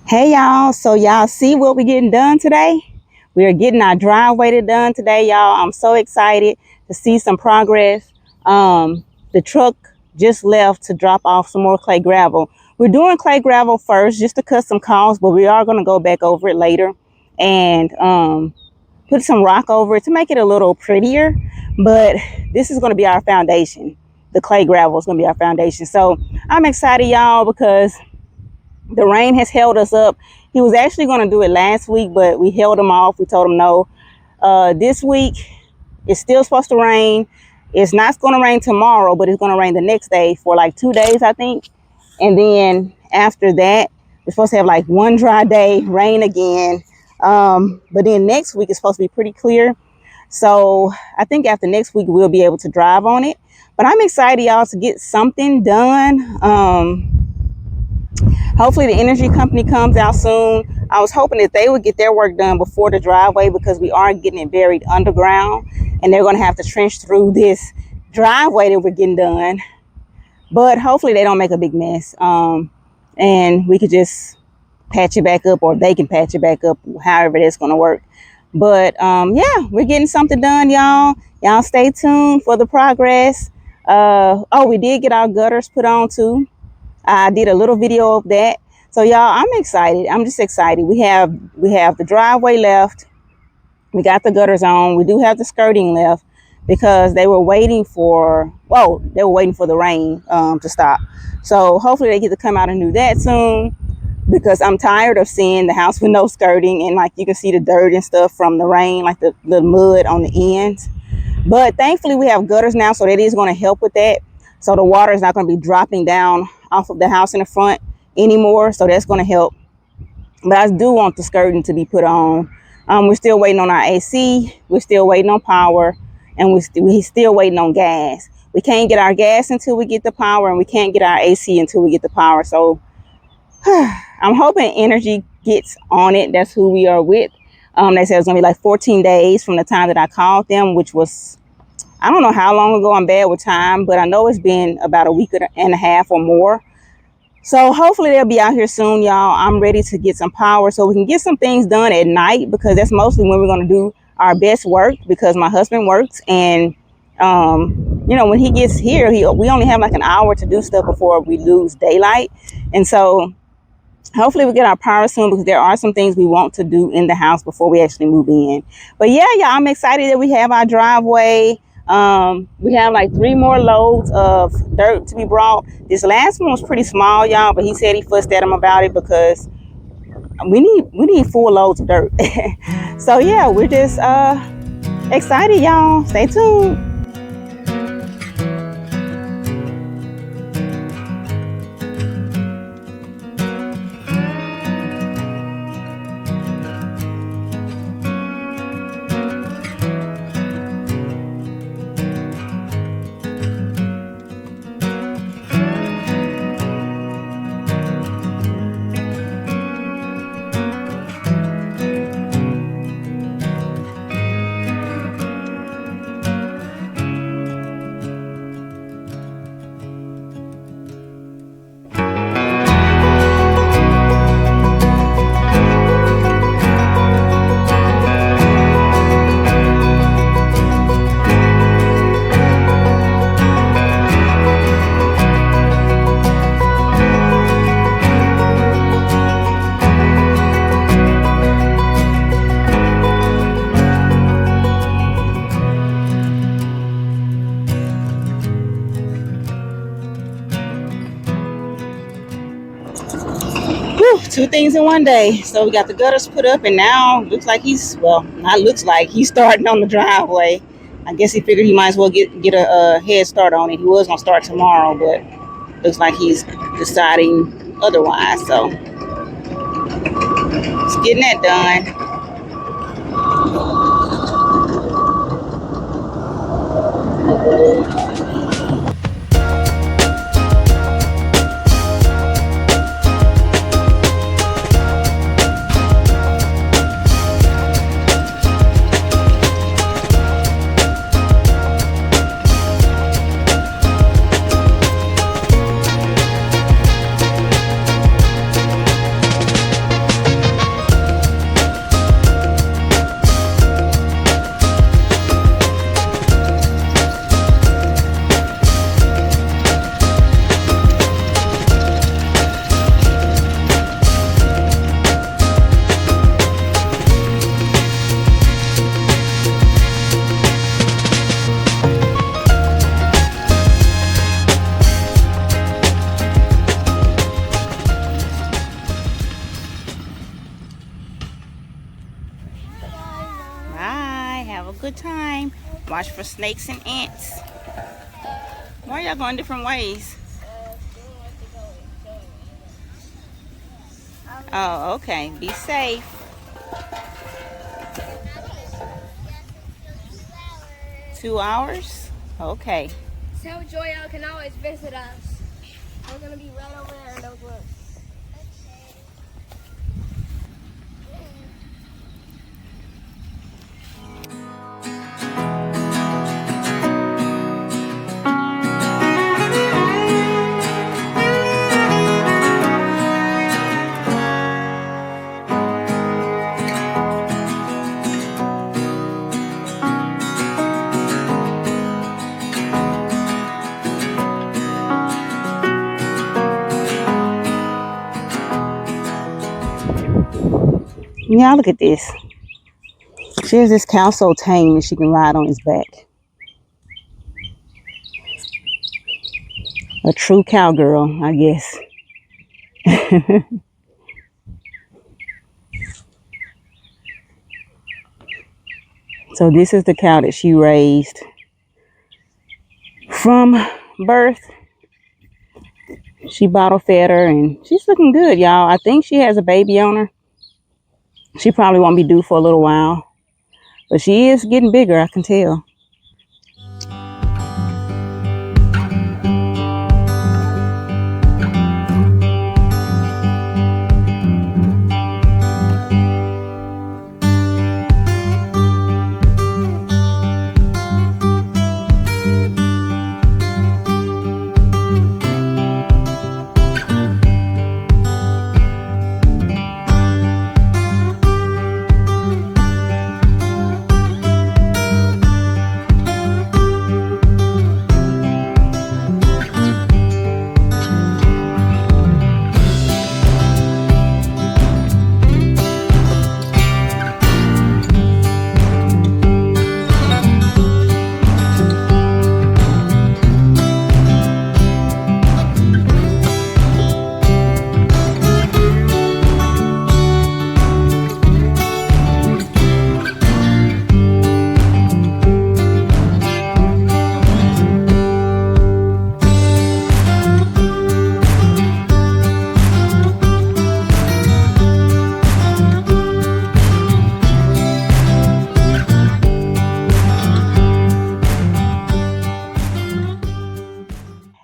Hey y'all, so y'all see what we're getting done today? We are getting our driveway done today, y'all. I'm so excited to see some progress. The truck just left to drop off some more clay gravel. We're doing clay gravel first just to cut some costs, but we are going to go back over it later and put some rock over it to make it a little prettier. But this is going to be our foundation. The clay gravel is going to be our foundation. So I'm excited, y'all, because the rain has held us up. He was actually going to do it last week, but we held him off. We told him no. This week, it's still supposed to rain. It's not going to rain tomorrow, but it's going to rain the next day for like 2 days, I think. And then after that, we're supposed to have like one dry day, rain again. But then next week is supposed to be pretty clear. So I think after next week, we'll be able to drive on it. But I'm excited, y'all, to get something done. Hopefully the energy company comes out soon. I was hoping that they would get their work done before the driveway because we are getting it buried underground and they're going to have to trench through this driveway that we're getting done. But hopefully they don't make a big mess. And we could just patch it back up, or they can patch it back up, however that's going to work. But yeah, we're getting something done, y'all. Y'all stay tuned for the progress. Oh, we did get our gutters put on too. I did a little video of that. So y'all, I'm excited. I'm just excited. We have the driveway left. We got the gutters on. We do have the skirting left because they were waiting for, the rain to stop. So hopefully they get to come out and do that soon, because I'm tired of seeing the house with no skirting, and like you can see the dirt and stuff from the rain, like the mud on the ends. But thankfully we have gutters now, so that is going to help with that. So the water is not going to be dropping down off of the house in the front anymore. So that's going to help. But I do want the skirting to be put on. We're still waiting on our AC. We're still waiting on power. And we're still waiting on gas. We can't get our gas until we get the power. And we can't get our AC until we get the power. So I'm hoping energy gets on it. That's who we are with. They said it's going to be like 14 days from the time that I called them, which was, I don't know how long ago. I'm bad with time, but I know it's been about a week and a half or more. So hopefully they'll be out here soon, y'all. I'm ready to get some power so we can get some things done at night, because that's mostly when we're going to do our best work, because my husband works. And, when he gets here, we only have like an hour to do stuff before we lose daylight. And so hopefully we get our power soon, because there are some things we want to do in the house before we actually move in. But yeah, I'm excited that we have our driveway. We have like 3 more loads of dirt to be brought. This last one was pretty small, y'all, but he said he fussed at him about it because we need 4 loads of dirt. So yeah, we're just excited, y'all. Stay tuned. Whew, 2 things in one day. So we got the gutters put up, and now looks like he's starting on the driveway. I guess he figured he might as well get a head start on it. He was gonna start tomorrow, but looks like he's deciding otherwise. So just getting that done. Watch for snakes and ants. Why y'all going different ways? Oh, okay. Be safe. Two hours? Okay. Tell Joy y'all can always visit us. We're gonna be right over there in those woods. Yeah, look at this. She has this cow so tame that she can ride on his back. A true cowgirl, I guess. So this is the cow that she raised from birth. She bottle fed her and she's looking good, y'all. I think she has a baby on her. She probably won't be due for a little while, but she is getting bigger, I can tell.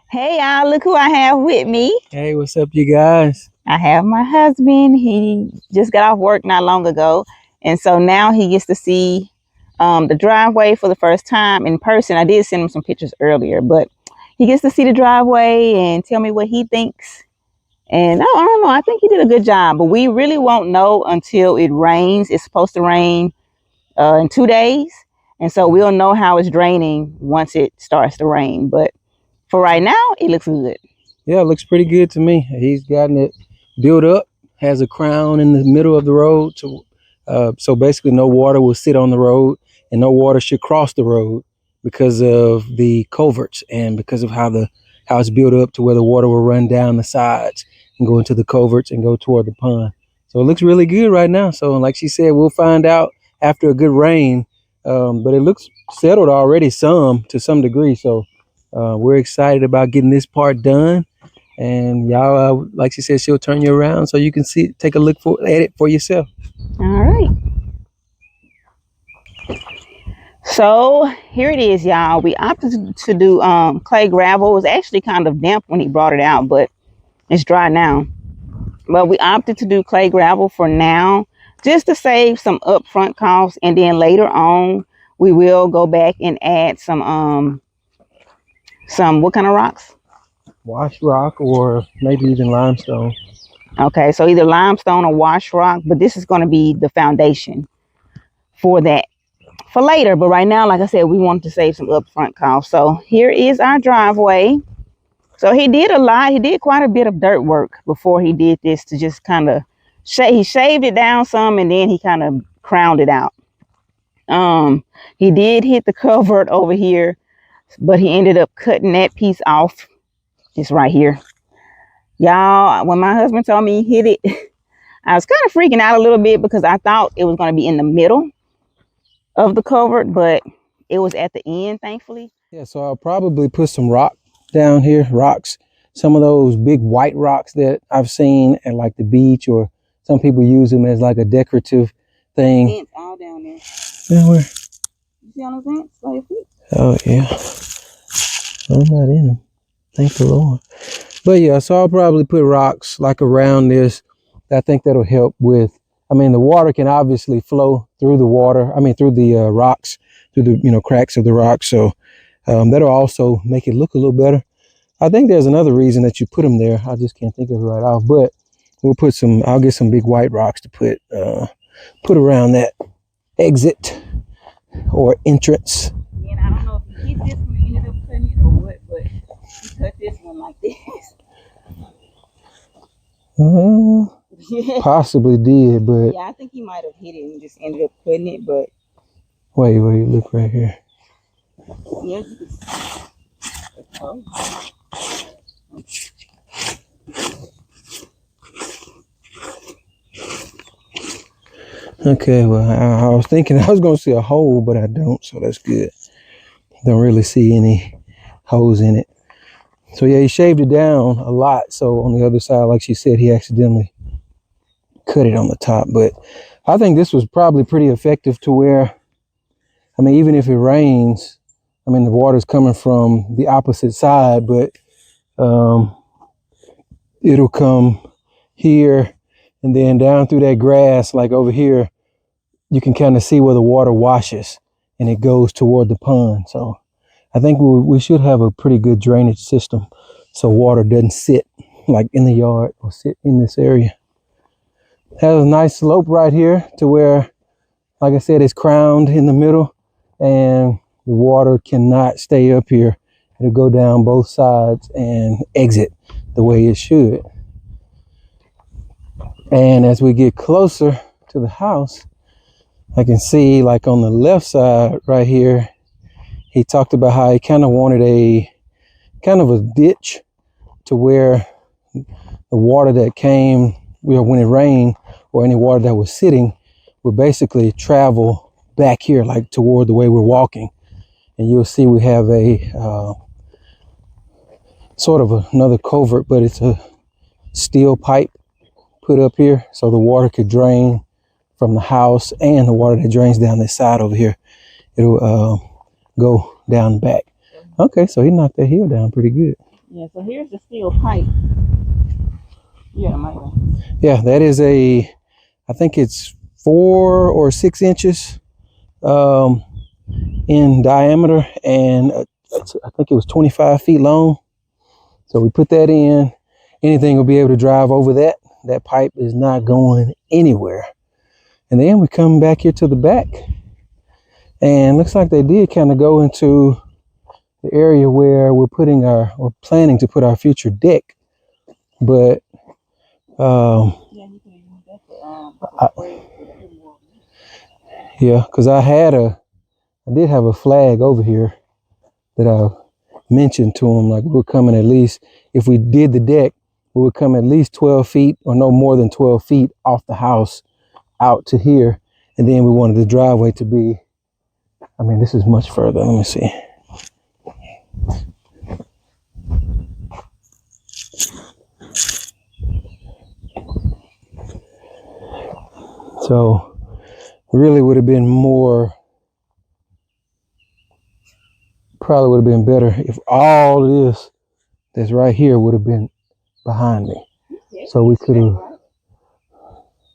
Hey y'all, look who I have with me. Hey, what's up, you guys? I have my husband. He just got off work not long ago. And so now he gets to see the driveway for the first time in person. I did send him some pictures earlier, but he gets to see the driveway and tell me what he thinks. And I don't know, I think he did a good job, but we really won't know until it rains. It's supposed to rain in 2 days. And so we'll know how it's draining once it starts to rain. But for right now, it looks good. Yeah, it looks pretty good to me. He's gotten it built up, has a crown in the middle of the road. So basically no water will sit on the road and no water should cross the road because of the culverts and because of how it's built up to where the water will run down the sides and go into the culverts and go toward the pond. So it looks really good right now. So like she said, we'll find out after a good rain. But it looks settled already to some degree. So we're excited about getting this part done, and y'all, like she said, she'll turn you around so you can take a look at it for yourself. All right. So here it is, y'all. We opted to do clay gravel. It was actually kind of damp when he brought it out, but it's dry now. But we opted to do clay gravel for now, just to save some upfront costs, and then later on we will go back and add some what kind of rocks? Wash rock or maybe even limestone. Okay, so either limestone or wash rock, but this is going to be the foundation for that for later. But right now, like I said, we wanted to save some upfront costs. So here is our driveway. So he did quite a bit of dirt work before he did this to just kind of he shaved it down some, and then he kind of crowned it out. He did hit the culvert over here, but he ended up cutting that piece off. It's right here. Y'all, when my husband told me he hit it, I was kind of freaking out a little bit because I thought it was going to be in the middle of the culvert, but it was at the end, thankfully. Yeah, so I'll probably put some rock down here, rocks, some of those big white rocks that I've seen at like the beach, or some people use them as like a decorative thing. Ants all down there. Yeah, where? You see all those ants by your feet? Oh, yeah. I'm not in them. Thank the Lord. But yeah, so I'll probably put rocks like around this. I think that'll help with, I mean, the water can obviously flow through the water. I mean, through the rocks, through the, cracks of the rocks. So that'll also make it look a little better. I think there's another reason that you put them there. I just can't think of it right off, but we'll put some, I'll get some big white rocks to put around that exit or entrance. And I don't know if he hit this one and ended up cutting it or what, but he cut this one like this. Possibly did, but yeah, I think he might have hit it and just ended up cutting it, but wait, look right here. yeah, you can see. Okay, well, I was thinking I was going to see a hole, but I don't, so that's good. Don't really see any holes in it. So yeah, he shaved it down a lot. So on the other side, like she said, he accidentally cut it on the top. But I think this was probably pretty effective to where, I mean, even if it rains, I mean, the water's coming from the opposite side, but it'll come here and then down through that grass, like over here, you can kind of see where the water washes and it goes toward the pond. So I think we should have a pretty good drainage system so water doesn't sit like in the yard or sit in this area. Has a nice slope right here to where, like I said, it's crowned in the middle and the water cannot stay up here. It'll go down both sides and exit the way it should. And as we get closer to the house, I can see like on the left side right here, he talked about how he kind of wanted a ditch to where the water that came when it rained or any water that was sitting would basically travel back here, like toward the way we're walking. And you'll see we have a sort of another culvert, but it's a steel pipe put up here so the water could drain from the house and the water that drains down this side over here. It'll go down back. Okay, so he knocked that hill down pretty good. Yeah, so here's the steel pipe. Yeah, yeah, that is I think it's 4 or 6 inches in diameter, and I think it was 25 feet long. So we put that in. Anything will be able to drive over that. That pipe is not going anywhere. And then we come back here to the back, and looks like they did kind of go into the area where we're planning to put our future deck. But yeah, because I did have a flag over here that I mentioned to him, like we're coming at least, if we did the deck, we would come at least 12 feet or no more than 12 feet off the house out to here. And then we wanted the driveway to be, I mean, this is much further. Let me see. So really would have been probably would have been better if all of this that's right here would have been behind me. So we could have,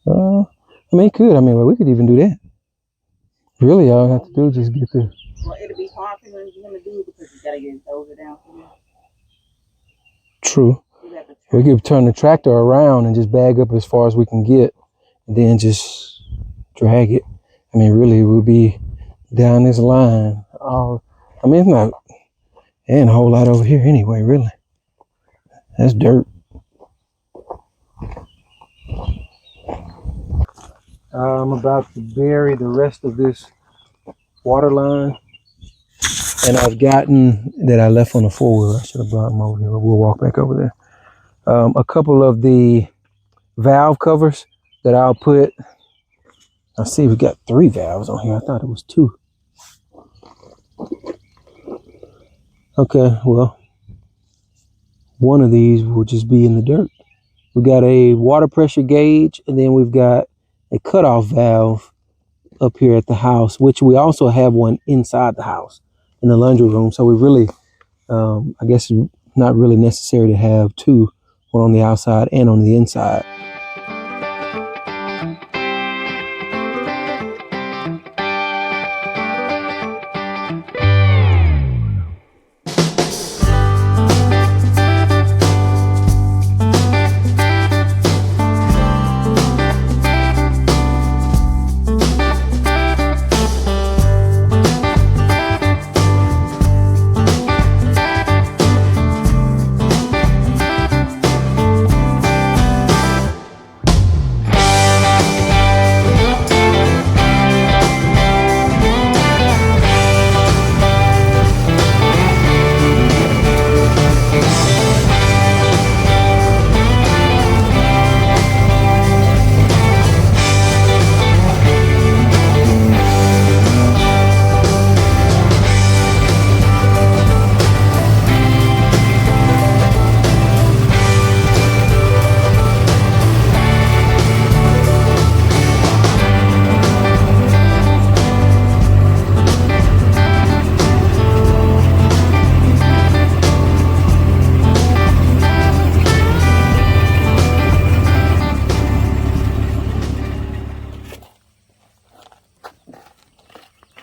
I mean, we could even do that. Really, all I have to do is just get the. Well, it'll be hard for him to do because you gotta get those down for him. True. We could turn the tractor around and just bag up as far as we can get, and then just drag it. I mean, really, we'll be down this line. I mean, there ain't a whole lot over here anyway, really. That's dirt. I'm about to bury the rest of this water line, and I've gotten that I left on the 4-wheeler. I should have brought them over here. We'll walk back over there. A couple of the valve covers that I'll put. I see we got 3 valves on here. I thought it was 2. Okay, well, one of these will just be in the dirt. We got a water pressure gauge, and then we've got a cutoff valve up here at the house, which we also have one inside the house in the laundry room. So we really, I guess, it's not really necessary to have two, one on the outside and on the inside.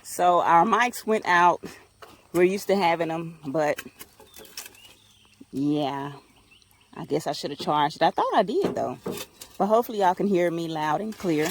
So our mics went out. We're used to having them, but yeah, I guess I should have charged it. I thought I did though, but hopefully y'all can hear me loud and clear.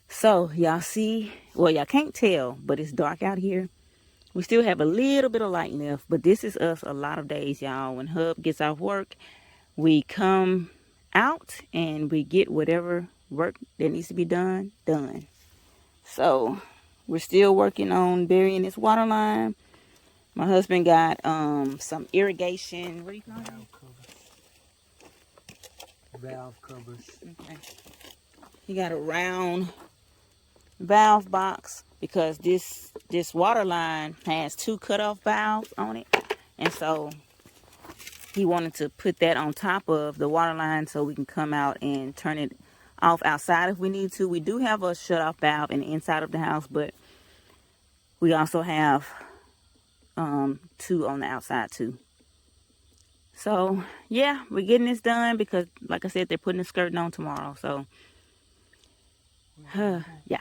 So y'all see, well, y'all can't tell, but it's dark out here. We still have a little bit of light left, but this is us a lot of days, y'all. When Hub gets off work, we come out and we get whatever work that needs to be done. So we're still working on burying this water line. My husband got some irrigation, what do you call it? valve covers. Okay. He got a round valve box because this water line has 2 cutoff valves on it, and so he wanted to put that on top of the water line so we can come out and turn it off outside if we need to. We do have a shut off valve in the inside of the house, but we also have 2 on the outside too. So yeah, we're getting this done because like I said, they're putting the skirting on tomorrow. So yeah.